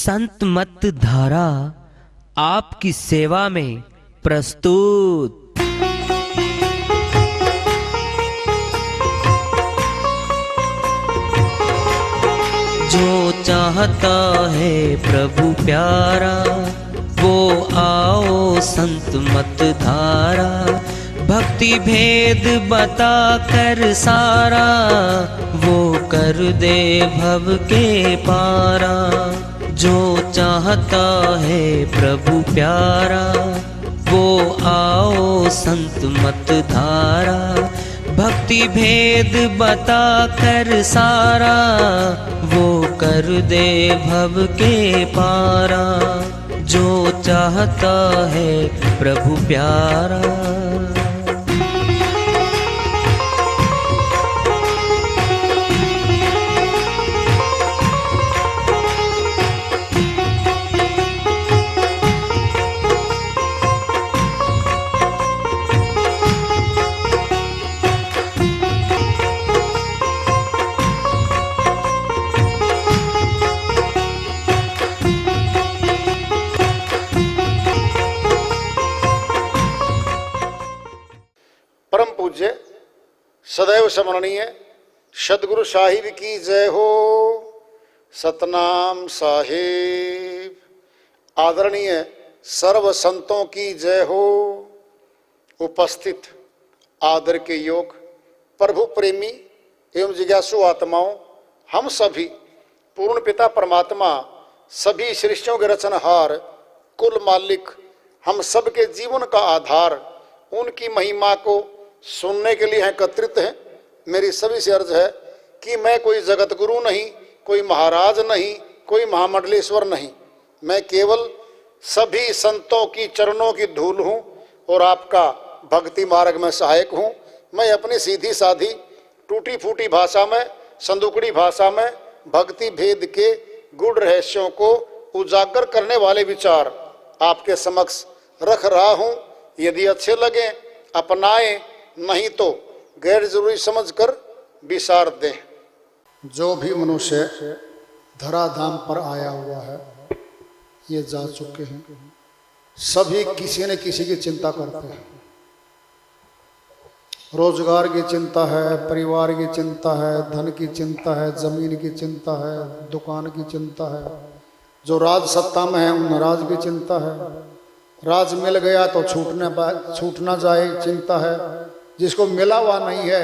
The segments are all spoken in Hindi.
संत मत धारा आपकी सेवा में प्रस्तुत। जो चाहता है प्रभु प्यारा वो आओ संत मत धारा। भक्ति भेद बता कर सारा वो कर दे भव के पारा। जो चाहता है प्रभु प्यारा वो आओ संत मत धारा। भक्ति भेद बता कर सारा वो कर दे भव के पारा। जो चाहता है प्रभु प्यारा। परम पूज्य सदैव स्मरणीय सदगुरु साहिब की जय हो। सतनाम साहिब। आदरणीय सर्व संतों की जय हो। उपस्थित आदर के योग प्रभु प्रेमी एवं जिज्ञासु आत्माओं, हम सभी पूर्ण पिता परमात्मा सभी सृष्टियों के रचनहार कुल मालिक हम सबके जीवन का आधार उनकी महिमा को सुनने के लिए एकत्रित हैं। मेरी सभी से अर्ज है कि मैं कोई जगत गुरु नहीं, कोई महाराज नहीं, कोई महामंडलेश्वर नहीं। मैं केवल सभी संतों की चरणों की धूल हूँ और आपका भक्ति मार्ग में सहायक हूँ। मैं अपनी सीधी साधी टूटी फूटी भाषा में, संदुकड़ी भाषा में भक्ति भेद के गूढ़ रहस्यों को उजागर करने वाले विचार आपके समक्ष रख रहा हूँ। यदि अच्छे लगे अपनाएं, नहीं तो गैर जरूरी समझकर विसार दें। जो भी मनुष्य धराधाम पर आया हुआ है ये जा चुके हैं। सभी किसी न किसी की चिंता करते हैं। रोजगार की चिंता है, परिवार की चिंता है, धन की चिंता है, जमीन की चिंता है, दुकान की चिंता है। जो राज सत्ता में है उन राज की चिंता है। राज मिल गया तो छूट ना जाए चिंता है। जिसको मिला हुआ नहीं है,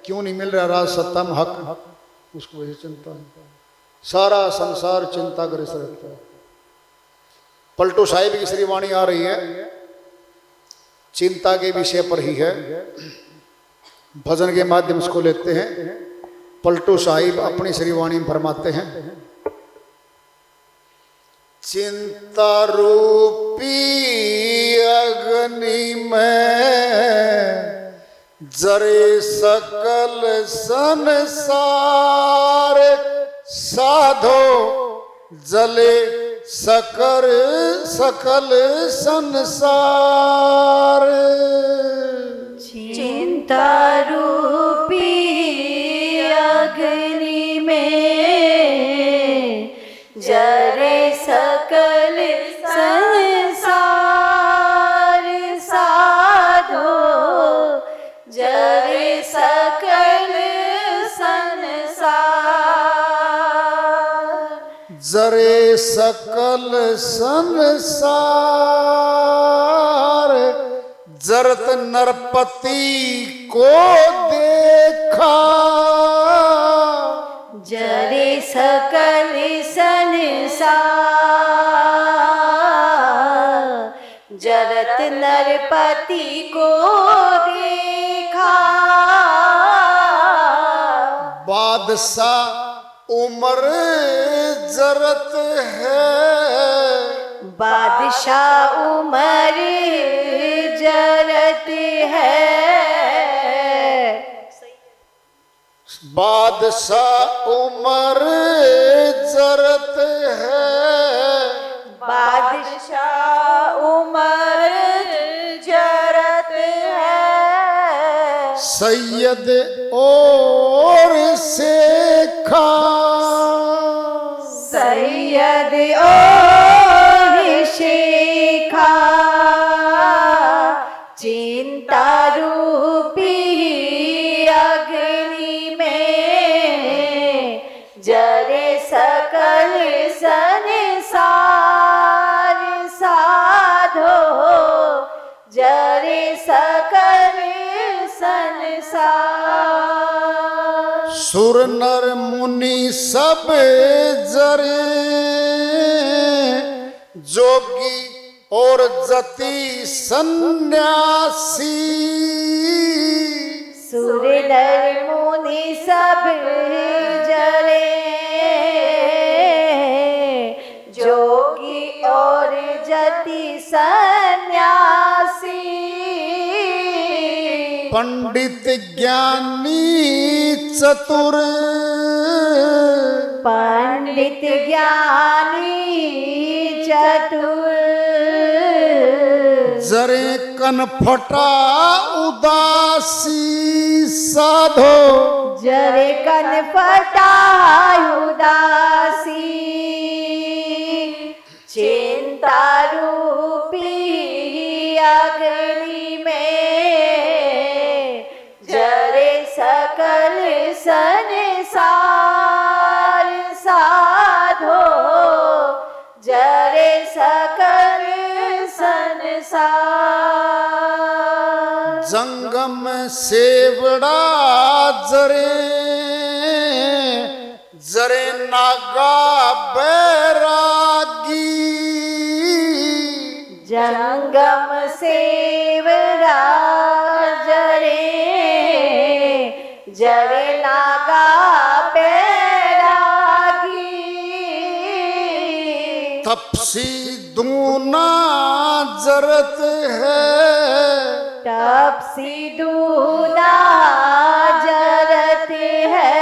क्यों नहीं मिल रहा राज सत्ता में हक, उसको यही चिंता है। सारा संसार चिंताग्रस्त रहता है। पलटू साहिब की श्री वाणी आ रही है, चिंता के विषय पर ही है। भजन के माध्यम से को लेते हैं। पलटू साहिब अपनी श्री वाणी में फरमाते हैं, चिंता रूपी अग्नि में जरे सकल संसार। साधो जले सकल संसार। चिंता रूपी अग्नि में जरे सकल संसार। साधो जरे सकल संसार। जरे सकल संसार। जरत नरपति को देखा। जरे सकल संसार। जरत नरपति को देखा। बादशाह उमर जरत है। बादशाह उमर जरत है। बादशाह उमर जरत है। बादशाह उमर जरत है। सैयद और शेखा। सैयद शरद और शिखा चिंता रूपी अग्नि में जरे सकल संसार साधो जरे सकल संसार। सुर नर मुनि सब जरे जोगी और जति सन्यासी सुर नर मुनि सब जरे जोगी और जति सन्यासी पंडित ज्ञानी चतुर पंडित ज्ञानी चतुर जरे कनफटा उदासी साधो जरे कनफटा उदासी चिंता रूपी अग्नि में जरे सकल संसार साधो जरे सकल संसार। जंगम सेवड़ा जरे जरे नागा बैरागी जंगम सेवरा जरे जरे नागा बैरागी तपसी दूना जरत है तपसी दूना जरत है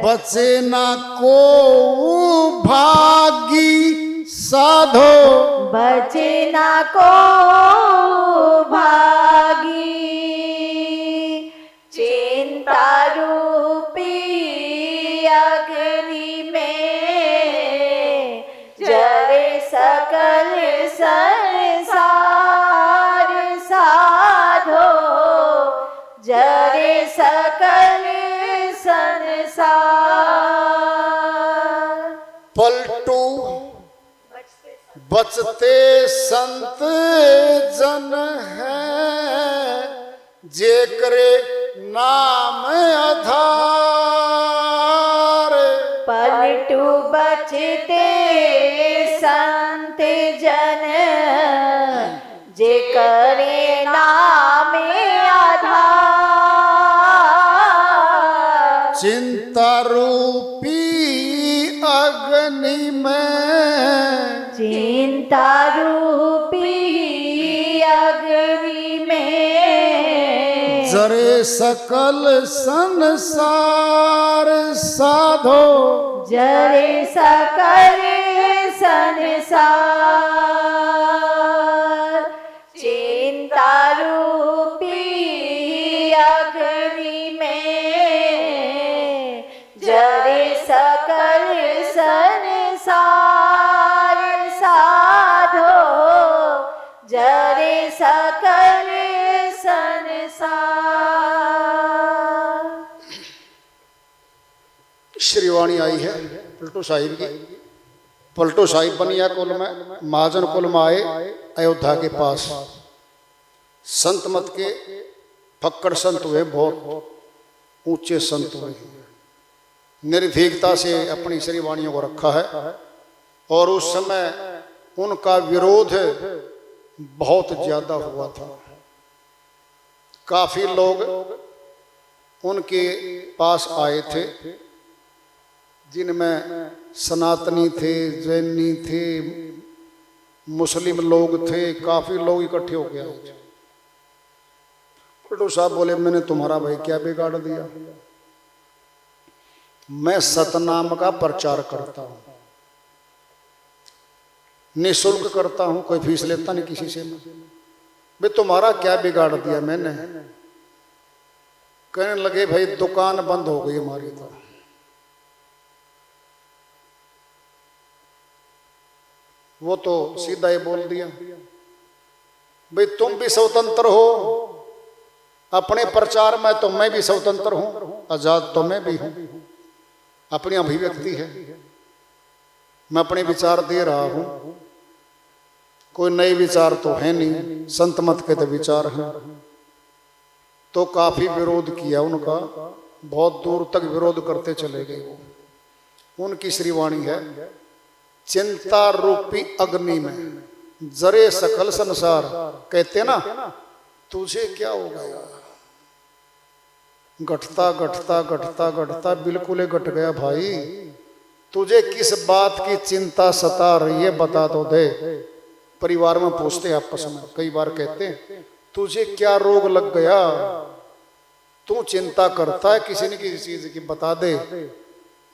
बचे ना को भागी साधो बचे ना को भागी चिंता रूपी अग्नि में जरे सकल संसार साधो जरे सकल संसार। पलटू बचते संत जन है जे करे नाम आधार पलटू बचते संत जन जे करे नाम आधार चिंता रूपी अग्नि में चिंता रूपी अग्नि में जरे सकल संसार साधो जरे सकल संसार चिंता रूपी अग्नि में जरे सकल संसार साधो जरे सकल संसार। श्रीवाणी आई है पलटू साहिब की। पलटू साहिब बनिया कुल में महाजन कुल में आए अयोध्या के पास। संत मत के फक्कड़ संत हुए, बहुत ऊंचे संत हुए, निर्भीकता से अपनी श्रीवाणियों को रखा है। और उस समय उनका विरोध बहुत ज्यादा हुआ था। काफी लोग उनके पास आए थे जिनमें सनातनी थे, जैनी थे, मुस्लिम लोग थे, काफी लोग इकट्ठे हो गए। पलटू साहब बोले मैंने तुम्हारा भाई क्या बिगाड़ दिया, मैं सतनाम का प्रचार करता हूं, निःशुल्क करता हूं, कोई फीस लेता नहीं किसी से। भाई तुम्हारा क्या बिगाड़ दिया मैंने। कहने लगे भाई दुकान बंद हो गई हमारी, तो वो तो सीधा ही बोल दिया, भाई तुम भी स्वतंत्र हो अपने प्रचार में, तो मैं भी स्वतंत्र हूं, आजाद तो मैं भी हूं, अपनी अभिव्यक्ति है, मैं अपने विचार दे रहा हूं, कोई नए विचार तो है नहीं, संत मत के तो विचार हैं। तो काफी विरोध किया उनका, बहुत दूर तक विरोध करते चले गए वो। उनकी श्रीवाणी है, चिंता रूपी अग्नि में जरे सकल संसार, कहते ना तुझे क्या हो गया, घटता घटता घटता घटता बिल्कुल ही घट गया भाई, तुझे किस बात की चिंता सता रही है बता तो दे। परिवार में पूछते आपस में, कई बार कहते हैं तुझे क्या रोग लग गया, तू चिंता करता है किसी न किसी चीज की, बता दे,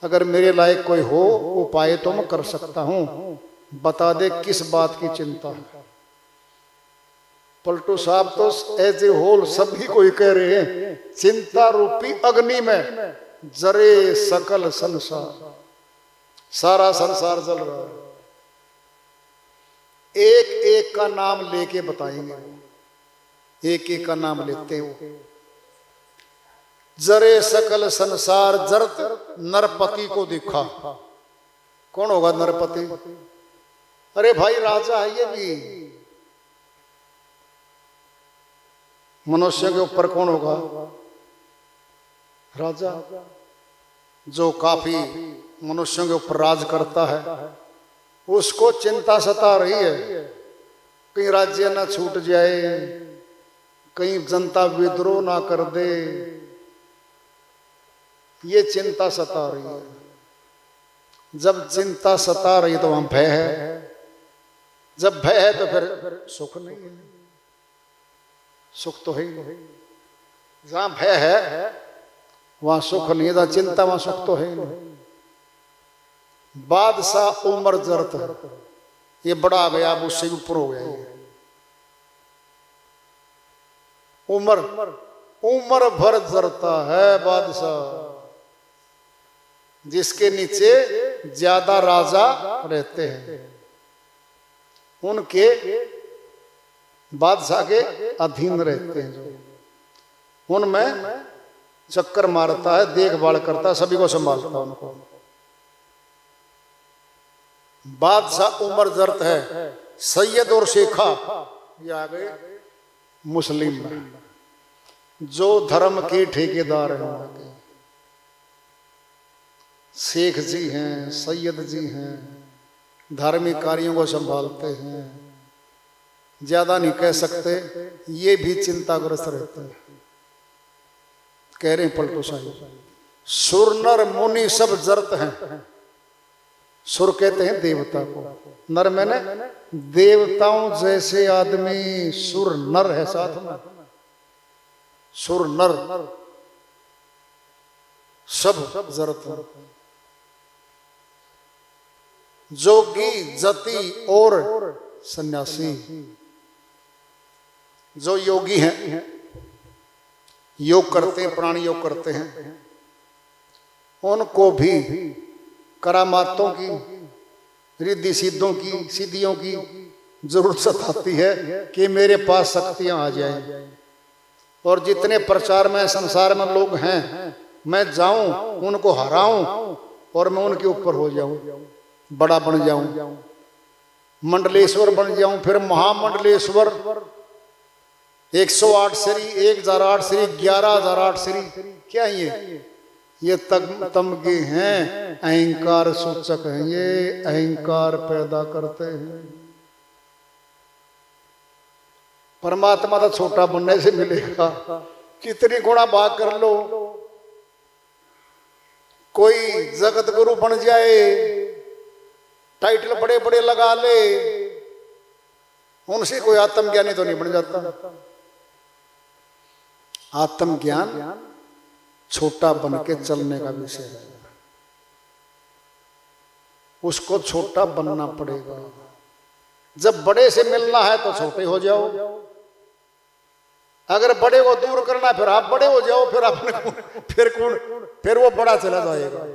अगर मेरे लायक कोई हो उपाय तो मैं कर सकता हूं, बता दे किस बात की चिंता है। पलटू साहब तो एज ए होल सभी को ही कह रहे हैं, चिंता रूपी अग्नि में जरे सकल संसार, सारा संसार जल रहा है। एक एक का नाम लेके बताएंगे, एक एक का नाम लेते हो। जरे सकल संसार जरत नरपति को दिखा, कौन होगा नरपति? अरे भाई राजा है ये भी, मनुष्य के ऊपर कौन होगा? राजा, जो काफी मनुष्यों के ऊपर राज करता है, उसको चिंता सता रही है, कहीं राज्य ना छूट जाए, कहीं जनता विद्रोह ना कर दे, ये चिंता सता रही है। जब चिंता सता रही है तो वहां भय है, जब भय है तो फिर सुख नहीं है, सुख तो है ही नहीं। जहां भय है वहां सुख नहीं है, जहां चिंता वहां सुख तो है ही नहीं। बादशाह उमर जरत, ये बड़ा आ गया, अब उससे ऊपर हो गया ये। उमर भर जरता है बादशाह, जिसके नीचे ज्यादा राजा रहते हैं, उनके बादशाह के अधीन रहते हैं, जो उनमें चक्कर मारता है, देखभाल करता है, सभी को संभालता है उनको। बादशाह उमर जरत है। सैयद और शेखा ये आ गए मुस्लिम में, जो धर्म के ठेकेदार हैं, शेख जी हैं, सैयद जी हैं, धार्मिक कार्यों को संभालते हैं, ज्यादा नहीं कह सकते, ये भी चिंताग्रस्त रहते हैं। कह रहे हैं पलटू साहिब, सुर नर मुनि सब जरत हैं। सुर कहते हैं देवता को, नर मैंने देवताओं जैसे आदमी, सुर नर है साथ में, सुर नर सब जरत हैं। जोगी जति और सन्यासी, जो योगी हैं, योग करते हैं, प्राणी योग करते हैं, उनको भी करामातों की, रिद्धि सिद्धों की, सिद्धियों की जरूरत सताती है कि मेरे पास शक्तियां आ जाएं, और जितने प्रचार में संसार में लोग हैं, मैं जाऊं उनको हराऊं और मैं उनके ऊपर हो जाऊं, बड़ा बन जाऊं, मंडलेश्वर बन जाऊं, फिर महामंडलेश्वर, 108 श्री, 1008 श्री, 11,008 श्री, क्या ये तमगे हैं, अहंकार सूचक हैं, ये अहंकार पैदा करते हैं। परमात्मा तो छोटा बनने से मिलेगा, कितनी गुणा भाग कर लो, कोई जगत गुरु बन जाए, टाइटल बड़े बड़े लगा ले, उनसे कोई आत्मज्ञानी तो नहीं बन जाता। आत्मज्ञान छोटा बन के चलने का विषय है, उसको छोटा बनना पड़ेगा। जब बड़े से मिलना है तो छोटे हो जाओ, अगर बड़े को दूर करना फिर आप बड़े हो जाओ, फिर आपने फिर वो बड़ा चला जाएगा।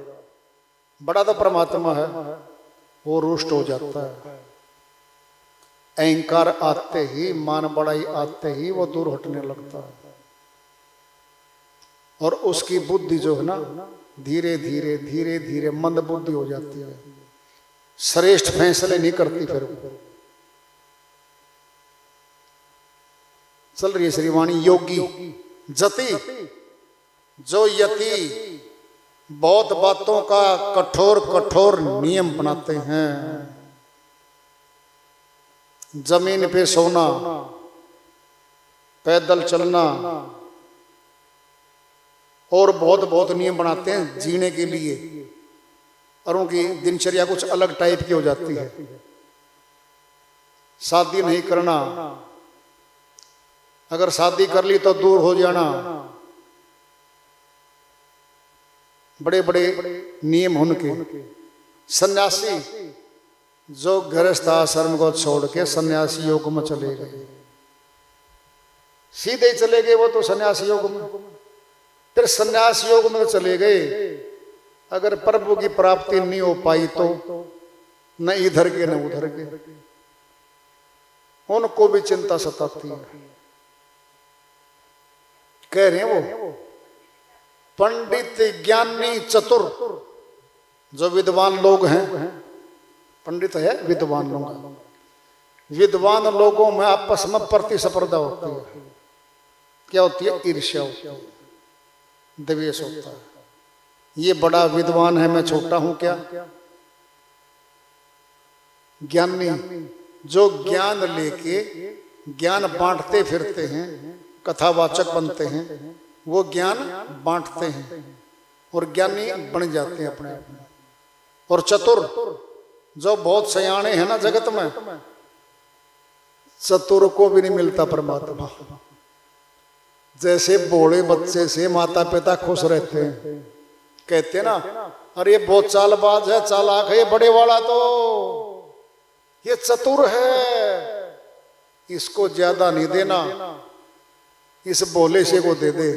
बड़ा तो परमात्मा है, वो रुष्ट हो जाता है। अहंकार आते ही, मान बड़ाई आते ही वो दूर हटने लगता है। और उसकी बुद्धि जो है ना धीरे धीरे धीरे धीरे मंद बुद्धि हो जाती है, श्रेष्ठ फैसले नहीं करती। फिर चल रही है श्रीवाणी। योगी जति, जो यति बहुत बातों का कठोर कठोर नियम बनाते हैं। जमीन पे सोना, पैदल चलना और बहुत बहुत नियम बनाते हैं जीने के लिए, और उनकी दिनचर्या कुछ अलग टाइप की हो जाती है। शादी नहीं करना, अगर शादी कर ली तो दूर हो जाना, बड़े बड़े नियम उनके। सन्यासी जो गृहस्थ आश्रम को छोड़ के सन्यासी योग में चले गए, सीधे चले गए वो तो सन्यासी योग में। फिर सन्यास योग में चले गए, अगर प्रभु की प्राप्ति नहीं हो पाई तो न इधर के न उधर के, उनको भी चिंता सताती है। कह रहे हैं वो पंडित ज्ञानी चतुर, जो विद्वान लोग हैं, पंडित है विद्वान लोग, विद्वान लोगों में आपस में प्रतिस्पर्धा होती है। क्या होती है? ईर्ष्या होती है, द्वेष होता है। ये बड़ा विद्वान है, मैं छोटा हूं क्या? ज्ञानी जो ज्ञान लेके ज्ञान बांटते फिरते हैं, कथावाचक बनते हैं, वो ज्ञान बांटते हैं और ज्ञानी बन जाते हैं अपने आप में। और चतुर जो बहुत सयाने हैं ना जगत में, चतुर को भी नहीं मिलता परमात्मा। जैसे भोले बच्चे से माता पिता खुश रहते हैं, कहते ना अरे ये बहुत चालबाज है, चालाक है, ये बड़े वाला तो ये चतुर है, इसको ज्यादा नहीं देना, इस भोले से को दे दे,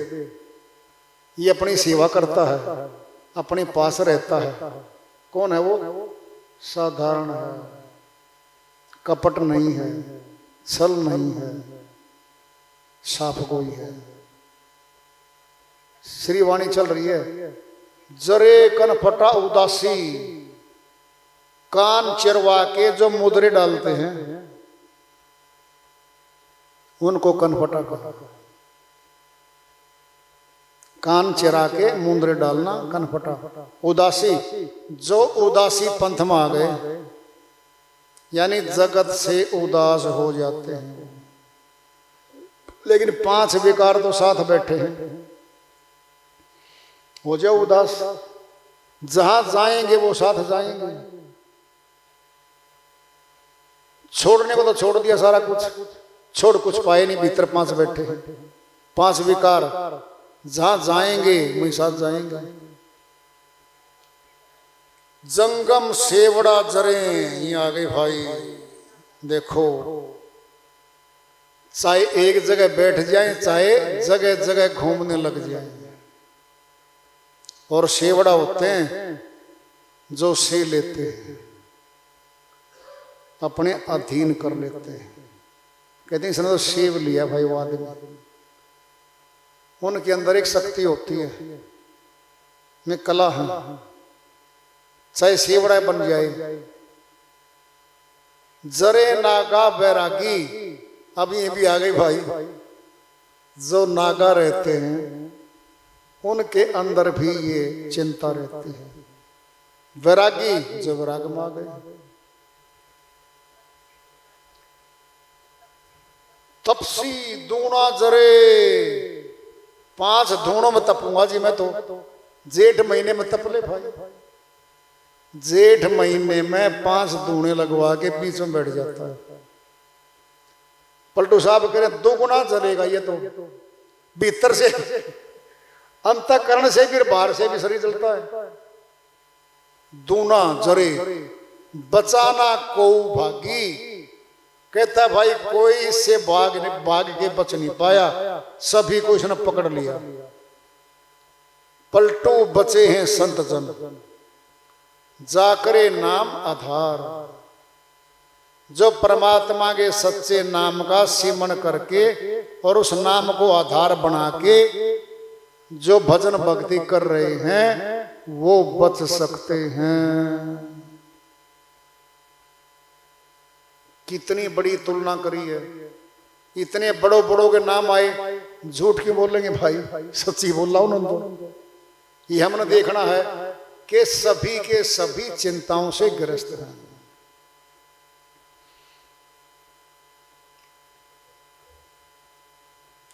ये अपनी सेवा करता है, अपने पास रहता है। कौन है वो? साधारण है, कपट नहीं है, छल नहीं है, साफ कोई है। श्रीवाणी चल रही है। जरे कनफटा उदासी, कान चिरवा के जो मुद्रे डालते हैं उनको कनफटा कहा। कान चिरा के मुंदरे डालना कनफटा। उदासी जो उदासी पंथ में आ गए, यानी जगत से उदास हो जाते हैं। लेकिन 5 विकार तो साथ बैठे हैं, हो जाओ उदास, जहां जाएंगे वो साथ जाएंगे। छोड़ने को तो छोड़ दिया सारा कुछ, छोड़ कुछ पाए नहीं, भीतर 5 बैठे हैं। 5 विकार जहां जाएंगे वही साथ जाएंगे। जंगम सेवड़ा जरे, ये आ गए भाई। देखो, चाहे एक जगह बैठ जाए, चाहे जगह जगह घूमने लग जाए। और सेवड़ा होते हैं जो से लेते हैं, अपने अधीन कर लेते हैं। कहते हैं इसने तो सेव लिया भाई वो आदमी। उनके अंदर एक शक्ति होती है, मैं कला हूं, चाहे सेवड़ा बन जाए। जरे नागा बैरागी, अब ये भी आ गई भाई। जो नागा रहते हैं उनके अंदर भी ये चिंता रहती है। वैरागी जो वैराग में आ गए। तपसी दूना जरे, 5 धूणों में तपूंगा जी मैं तो। जेठ महीने में तप ले भाई, जेठ महीने में 5 धूणे लगवा के बीच में बैठ जाता है। पलटू साहब कह रहे 2 गुना जलेगा ये तो, भीतर से अंतःकरण से भी बाहर से भी शरीर जलता है। दूना जरे बचाना को भागी, कहता भाई कोई इससे भाग के बच नहीं पाया, सभी को इसने पकड़ लिया। पलटू बचे हैं संत जन, जाकरे नाम आधार। जो परमात्मा के सच्चे नाम का सिमरण करके और उस नाम को आधार बना के जो भजन भक्ति कर रहे हैं वो बच सकते हैं। कितनी बड़ी तुलना करी है। इतने बड़ों बड़ों के नाम आए, झूठ क्यों बोलेंगे भाई, सच्ची बोल रहा हूं उन्होंने। ये हमने देखना है कि सभी के सभी चिंताओं से ग्रस्त हैं।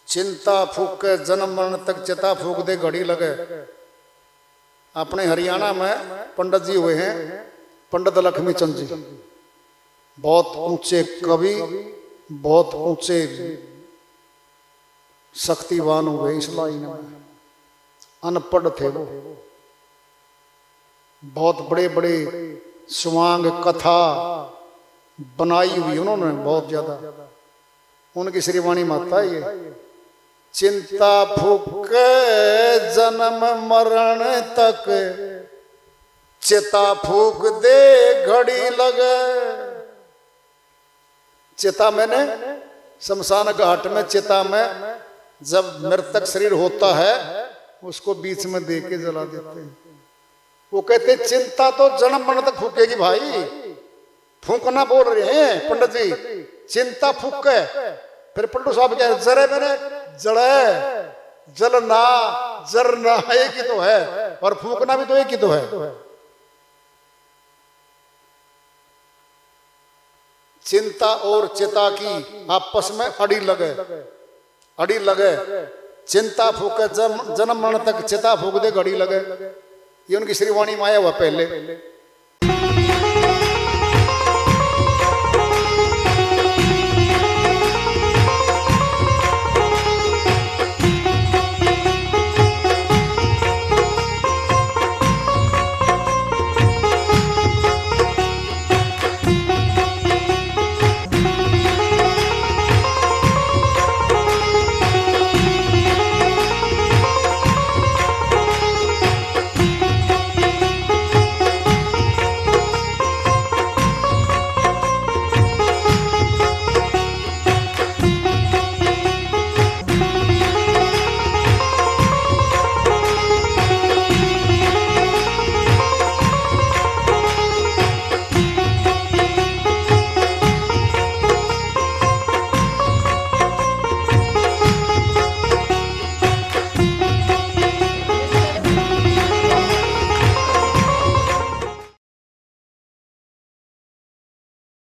चिंता फूक के जन्म मरण तक चिता फूक दे घड़ी लगे। अपने हरियाणा में पंडित जी हुए हैं, पंडित लक्ष्मी चंद जी, बहुत ऊंचे कवि, बहुत ऊंचे शक्तिवान हुए इस लाइन में। अनपढ़ थे वो, बहुत बड़े बड़े स्वांग कथा बनाई हुई उन्होंने बहुत ज्यादा। उनकी श्रीवाणी माता ये, चिंता फूक जन्म मरण तक चिता फूक दे घड़ी लगे। चिता मैंने शमशान घाट में, चिता में जब मृतक शरीर होता है उसको बीच में दे के जला देते हैं। वो कहते चिंता तो जन्म मरण तक फूकेगी भाई, फूकना बोल रहे हैं पंडित जी, चिंता फूक है। फिर पलटू साहब कह रहे जरे मैंने जड़े जलना जरना एक ही तो है, और फूकना भी तो एक ही तो है। चिंता और चिता की आपस में अड़ी लगे। चिंता फूके जन्म मरण तक चिता फूक दे घड़ी लगे। ये उनकी श्रीवाणी में आया हुआ पहले।